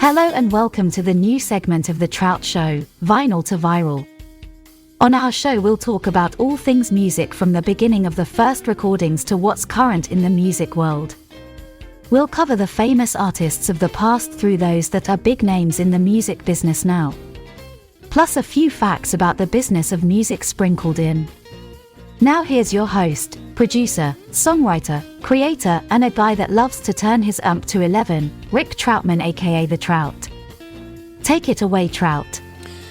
Hello and welcome to the new segment of the Trout Show, Vinyl to Viral. On our show we'll talk about all things music from the beginning of the first recordings to what's current in the music world. We'll cover the famous artists of the past through those that are big names in the music business now. Plus a few facts about the business of music sprinkled in. Now here's your host, producer, songwriter, creator, and a guy that loves to turn his amp to 11, Rick Troutman aka The Trout. Take it away, Trout.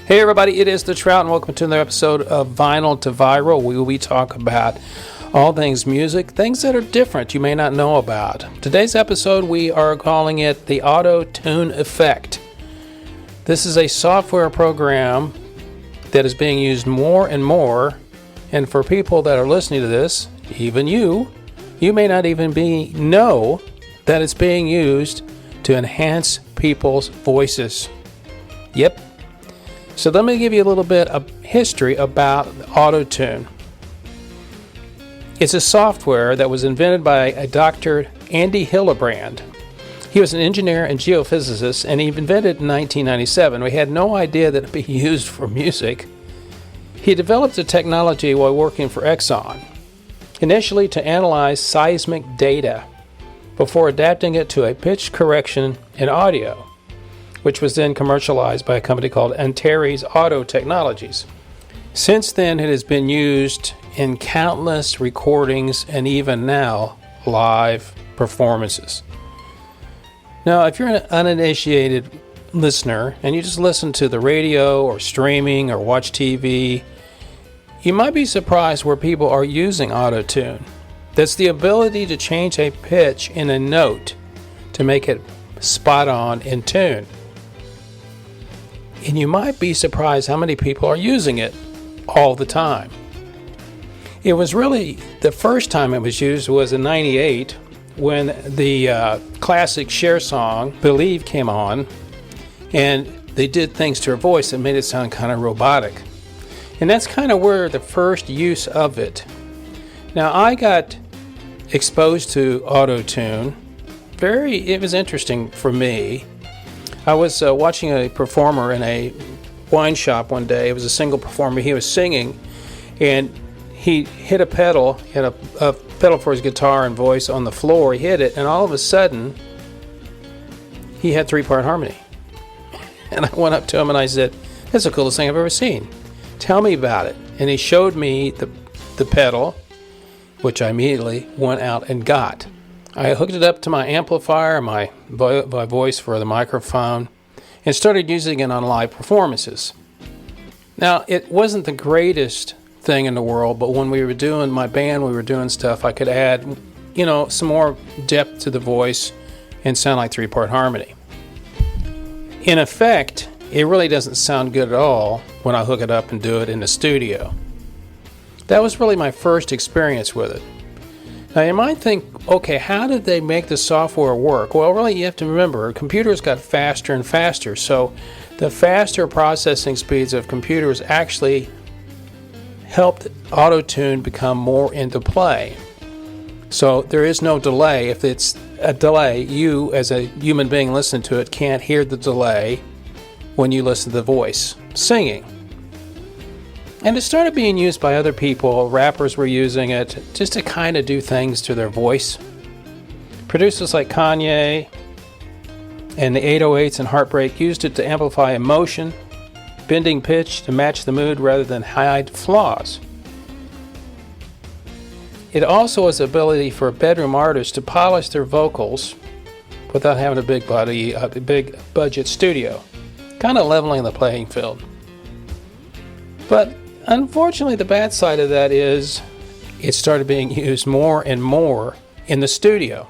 Hey everybody, it is The Trout and welcome to another episode of Vinyl to Viral, where we talk about all things music, things that are different you may not know about. Today's episode we are calling it the Auto-Tune Effect. This is a software program that is being used more and more. And for people that are listening to this, even you may not even know that it's being used to enhance people's voices. Yep. So let me give you a little bit of history about Auto-Tune. It's a software that was invented by a Dr. Andy Hillebrand. He was an engineer and geophysicist, and he invented it in 1997. We had no idea that it would be used for music. He developed the technology while working for Exxon, initially to analyze seismic data before adapting it to a pitch correction in audio, which was then commercialized by a company called Antares Audio Technologies. Since then, it has been used in countless recordings and even now, live performances. Now, if you're an uninitiated listener and you just listen to the radio or streaming or watch TV, you might be surprised where people are using Auto-Tune. That's the ability to change a pitch in a note to make it spot on in tune. And you might be surprised how many people are using it all the time. It was really, the first time it was used was in 98 when the classic Cher song, Believe, came on, and they did things to her voice that made it sound kind of robotic. And that's kind of where the first use of it. Now, I got exposed to Auto-Tune. It was interesting for me. I was watching a performer in a wine shop one day. It was a single performer. He was singing, and he hit a pedal, a pedal for his guitar and voice on the floor. He hit it, and all of a sudden, he had three-part harmony. And I went up to him and I said, "That's the coolest thing I've ever seen. Tell me about it." And he showed me the pedal, which I immediately went out and got. I hooked it up to my amplifier, my voice for the microphone, and started using it on live performances. Now, it wasn't the greatest thing in the world, but when we were doing my band, we were doing stuff, I could add, some more depth to the voice and sound like three-part harmony. In effect, it really doesn't sound good at all when I hook it up and do it in the studio. That was really my first experience with it. Now you might think, okay, how did they make the software work? Well, really you have to remember, computers got faster and faster, so the faster processing speeds of computers actually helped Auto-Tune become more into play. So there is no delay. If it's a delay, you as a human being listening to it can't hear the delay when you listen to the voice singing. And it started being used by other people. Rappers were using it just to kind of do things to their voice. Producers like Kanye and the 808s and Heartbreak used it to amplify emotion, bending pitch to match the mood rather than hide flaws. It also has the ability for bedroom artists to polish their vocals without having a big budget studio, kind of leveling the playing field. But unfortunately, the bad side of that is it started being used more and more in the studio.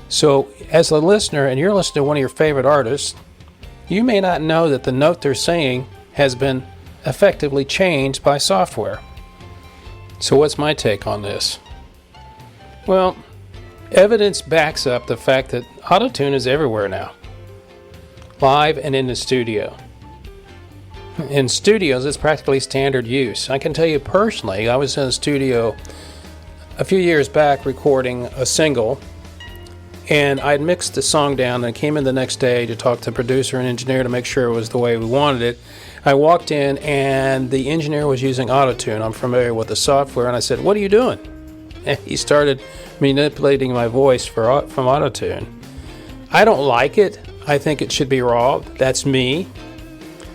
So as a listener, and you're listening to one of your favorite artists, you may not know that the note they're singing has been effectively changed by software. So what's my take on this? Well, evidence backs up the fact that Auto-Tune is everywhere now, live and in the studio. In studios, it's practically standard use. I can tell you personally, I was in a studio a few years back recording a single, And I'd mixed the song down and came in the next day to talk to the producer and engineer to make sure it was the way we wanted it. I walked in and the engineer was using Auto-Tune. I'm familiar with the software, and I said, "What are you doing?" And he started manipulating my voice from Auto-Tune. I don't like it. I think it should be raw. That's me.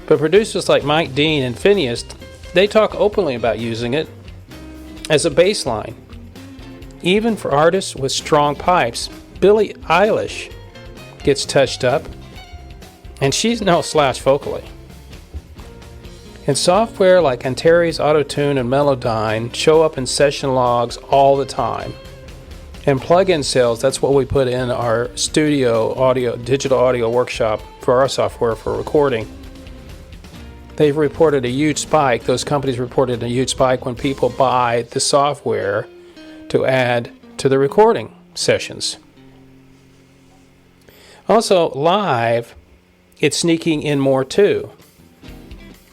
But producers like Mike Dean and Phineas, they talk openly about using it as a bass line. Even for artists with strong pipes, Billie Eilish gets touched up, and she's no slouch vocally. And software like Antares Auto-Tune and Melodyne show up in session logs all the time. And plug-in sales, that's what we put in our studio audio, digital audio workshop for our software for recording. They've reported a huge spike. Those companies reported a huge spike when people buy the software to add to the recording sessions. Also, live, it's sneaking in more too.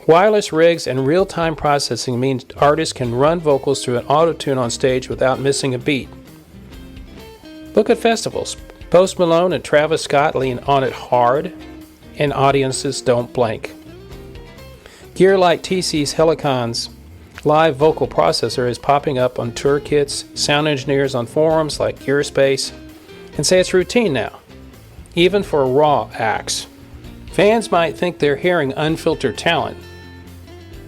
Wireless rigs and real-time processing means artists can run vocals through an Auto-Tune on stage without missing a beat. Look at festivals. Post Malone and Travis Scott lean on it hard, and audiences don't blink. Gear like TC's Helicon's live vocal processor is popping up on tour kits. Sound engineers on forums like Gearspace and say it's routine now, even for raw acts. Fans might think they're hearing unfiltered talent,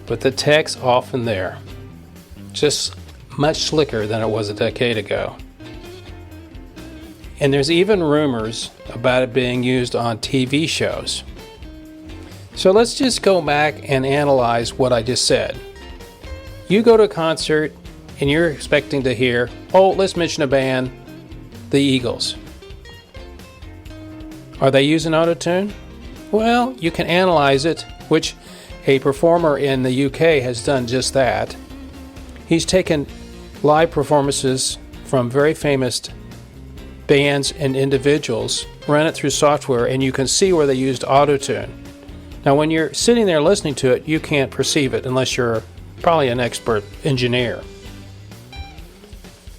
but the tech's often there, just much slicker than it was a decade ago. And there's even rumors about it being used on TV shows. So let's just go back and analyze what I just said. You go to a concert and you're expecting to hear, let's mention a band, the Eagles. Are they using Auto-Tune? Well, you can analyze it, which a performer in the UK has done just that. He's taken live performances from very famous bands and individuals, ran it through software, and you can see where they used Auto-Tune. Now, when you're sitting there listening to it, you can't perceive it unless you're probably an expert engineer.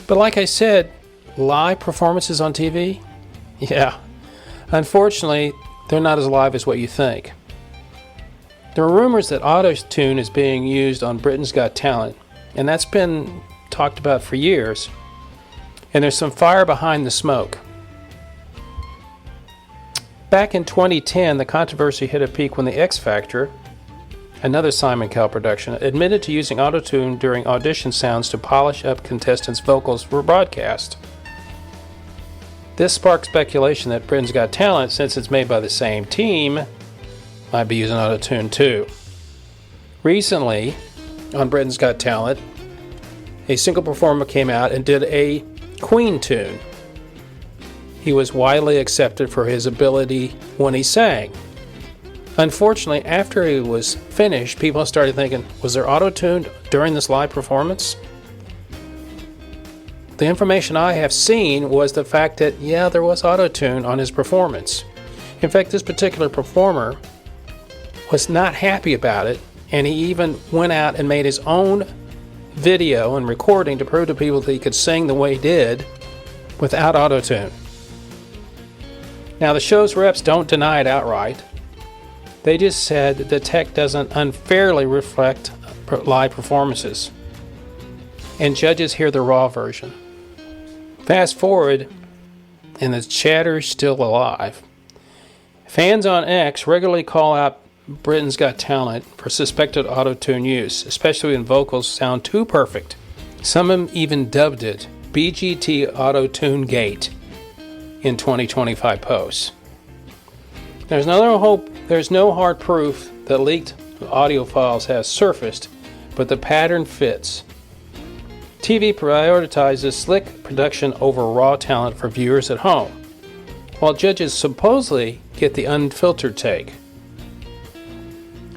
But like I said, live performances on TV? Yeah. Unfortunately, they're not as live as what you think. There are rumors that Auto-Tune is being used on Britain's Got Talent, and that's been talked about for years. And there's some fire behind the smoke. Back in 2010, the controversy hit a peak when the X Factor, another Simon Cowell production, admitted to using Auto-Tune during audition sounds to polish up contestants' vocals for broadcast. This sparked speculation that Britain's Got Talent, since it's made by the same team, might be using Auto-Tune too. Recently, on Britain's Got Talent, a single performer came out and did a Queen tune. He was widely accepted for his ability when he sang. Unfortunately, after he was finished, people started thinking, was there Auto-Tune during this live performance? The information I have seen was the fact that, there was Auto-Tune on his performance. In fact, this particular performer was not happy about it, and he even went out and made his own video and recording to prove to people that he could sing the way he did without Auto-Tune. Now, the show's reps don't deny it outright. They just said that the tech doesn't unfairly reflect live performances, and judges hear the raw version. Fast forward, and the chatter's still alive. Fans on X regularly call out Britain's Got Talent for suspected Auto-Tune use, especially when vocals sound too perfect. Some of them even dubbed it BGT Auto-Tune Gate in 2025 posts. There's no hard proof that leaked audio files has surfaced, but the pattern fits. TV prioritizes slick production over raw talent for viewers at home, while judges supposedly get the unfiltered take.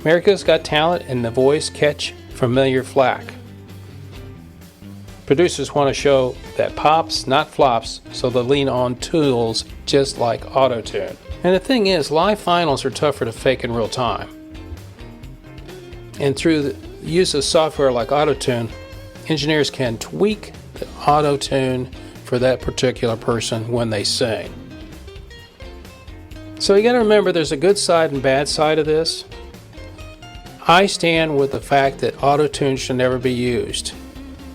America's Got Talent and The Voice catch familiar flack. Producers want to show that pops, not flops, so they lean on tools just like Auto-Tune. And the thing is, live finals are tougher to fake in real time. And through the use of software like Auto-Tune, engineers can tweak the Auto-Tune for that particular person when they sing. So you got to remember there's a good side and bad side of this. I stand with the fact that auto-tune should never be used.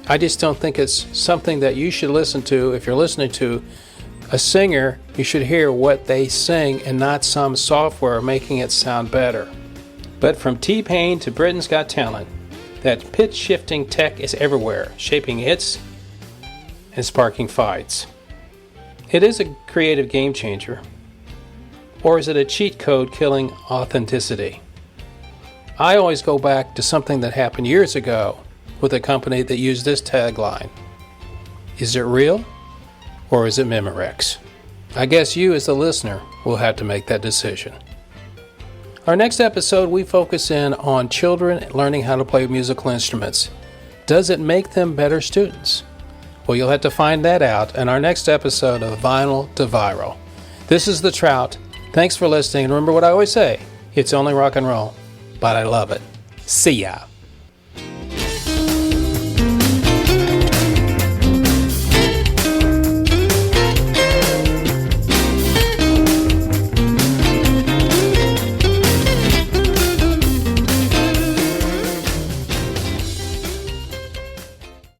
I just don't think it's something that you should listen to. If you're listening to a singer, you should hear what they sing and not some software making it sound better. But from T-Pain to Britain's Got Talent, that pitch-shifting tech is everywhere, shaping hits and sparking fights. It is a creative game changer. Or is it a cheat code killing authenticity? I always go back to something that happened years ago with a company that used this tagline. Is it real or is it Memorex? I guess you as the listener will have to make that decision. Our next episode, we focus in on children learning how to play musical instruments. Does it make them better students? Well, you'll have to find that out in our next episode of Vinyl to Viral. This is the Trout. Thanks for listening. And remember what I always say, it's only rock and roll, but I love it. See ya.